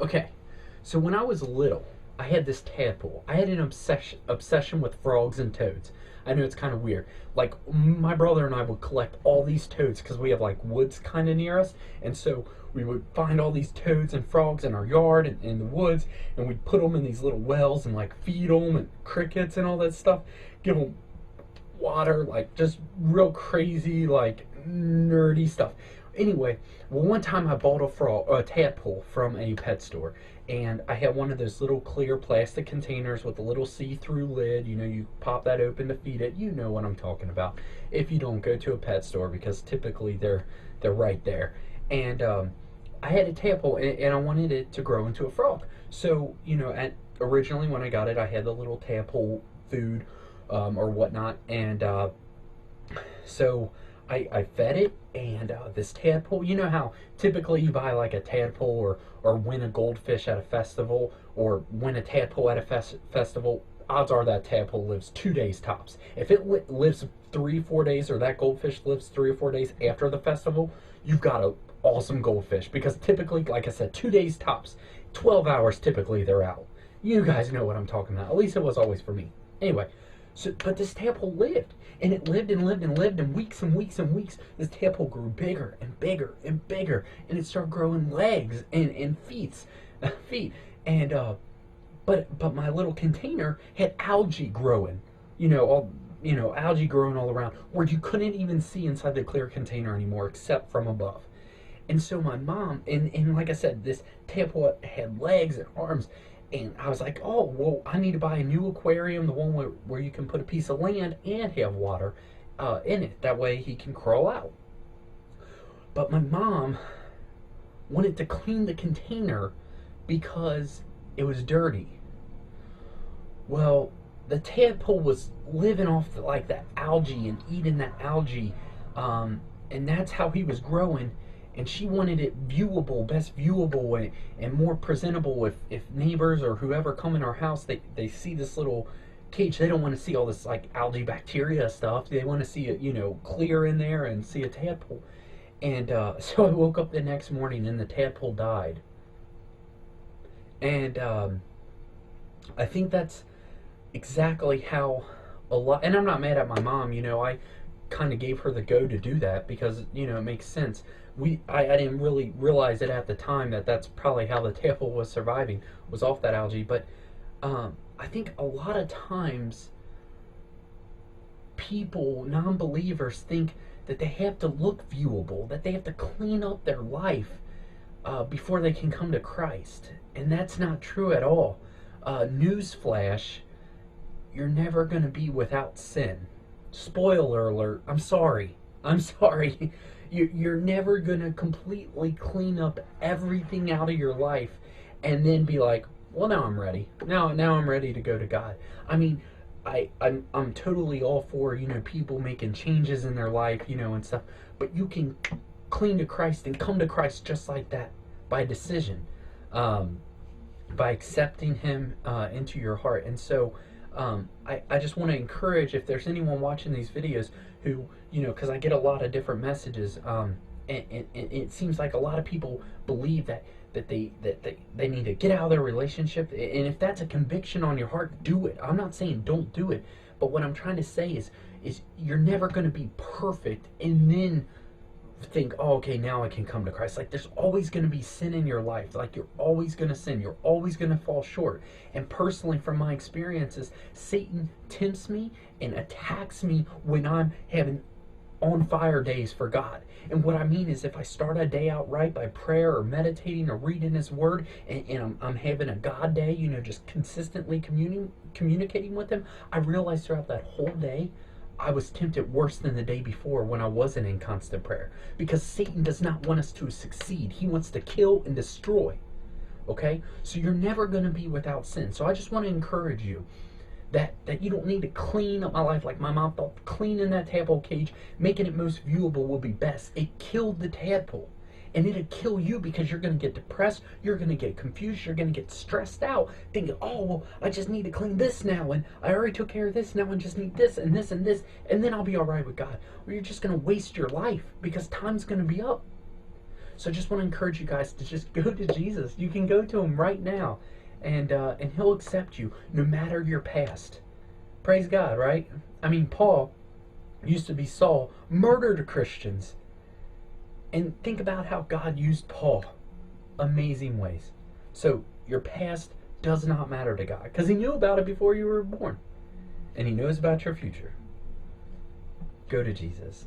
Okay, so when I was little, I had this tadpole. I had an obsession with frogs and toads. I know it's kind of weird. Like my brother and I would collect all these toads because we have like woods kind of near us, and so we would find all these toads and frogs in our yard and in the woods, and we'd put them in these little wells and like feed them and crickets and all that stuff. Give them water, like just real crazy, like nerdy stuff. Anyway, well, one time I bought a tadpole from a pet store, and I had one of those little clear plastic containers with a little see-through lid. You know, you pop that open to feed it. You know what I'm talking about. If you don't go to a pet store, because typically they're right there. And I had a tadpole, and I wanted it to grow into a frog. So you know, originally when I got it, I had the little tadpole food or whatnot, and so I fed it, and this tadpole. You know how typically you buy like a tadpole or win a goldfish at a festival or win a tadpole at a festival. Odds are that tadpole lives 2 days tops. If it lives 3 4 days, or that goldfish lives 3 or 4 days after the festival, you've got a awesome goldfish because typically, like I said, 2 days tops. 12 hours typically they're out. You guys know what I'm talking about. At least it was always for me. Anyway, so but this tadpole lived, and it lived and lived and lived, and weeks and weeks and weeks. This tadpole grew bigger and bigger and bigger, and it started growing legs and feet, and but my little container had algae growing, algae growing all around, where you couldn't even see inside the clear container anymore except from above. And so my mom, and like I said, this tadpole had legs and arms, and I was like, oh, well, I need to buy a new aquarium, the one where you can put a piece of land and have water in it. That way he can crawl out. But my mom wanted to clean the container because it was dirty. Well, the tadpole was living off like that algae and eating that algae, and that's how he was growing. And she wanted it viewable, best viewable, and more presentable. If neighbors or whoever come in our house, they see this little cage, they don't want to see all this like algae bacteria stuff. They want to see it, clear in there and see a tadpole. And so I woke up the next morning and the tadpole died. And I think that's exactly how a lot, and I'm not mad at my mom, I kind of gave her the go to do that because, it makes sense. I didn't really realize it at the time that that's probably how the tadpole was surviving, was off that algae. But I think a lot of times people, non-believers, think that they have to look viewable, that they have to clean up their life before they can come to Christ. And that's not true at all. Newsflash, you're never going to be without sin. Spoiler alert, I'm sorry. You're never going to completely clean up everything out of your life and then be like, well, now I'm ready. Now I'm ready to go to God. I mean, I'm totally all for, people making changes in their life, and stuff. But you can cling to Christ and come to Christ just like that by decision, by accepting Him into your heart. And so I just want to encourage, if there's anyone watching these videos who, because I get a lot of different messages, and it seems like a lot of people believe that they need to get out of their relationship. And if that's a conviction on your heart, do it. I'm not saying don't do it, but what I'm trying to say is you're never going to be perfect and then think, oh, okay, now I can come to Christ. Like, there's always going to be sin in your life. Like, you're always going to sin. You're always going to fall short. And personally, from my experiences, Satan tempts me and attacks me when I'm having on fire days for God. And what I mean is, if I start a day out right by prayer or meditating or reading His Word, and I'm having a God day, just consistently communicating with Him, I realize throughout that whole day, I was tempted worse than the day before when I wasn't in constant prayer. Because Satan does not want us to succeed. He wants to kill and destroy. Okay? So you're never going to be without sin. So I just want to encourage you that you don't need to clean up my life like my mom thought. Cleaning that tadpole cage, making it most viewable will be best. It killed the tadpole. And it'll kill you because you're going to get depressed, you're going to get confused, you're going to get stressed out, thinking, oh, well, I just need to clean this now, and I already took care of this, now I just need this and this and this, and then I'll be all right with God. Or you're just going to waste your life because time's going to be up. So I just want to encourage you guys to just go to Jesus. You can go to him right now, and he'll accept you no matter your past. Praise God, right? I mean, Paul used to be Saul, murdered Christians. And think about how God used Paul. Amazing ways. So your past does not matter to God because he knew about it before you were born. And he knows about your future. Go to Jesus.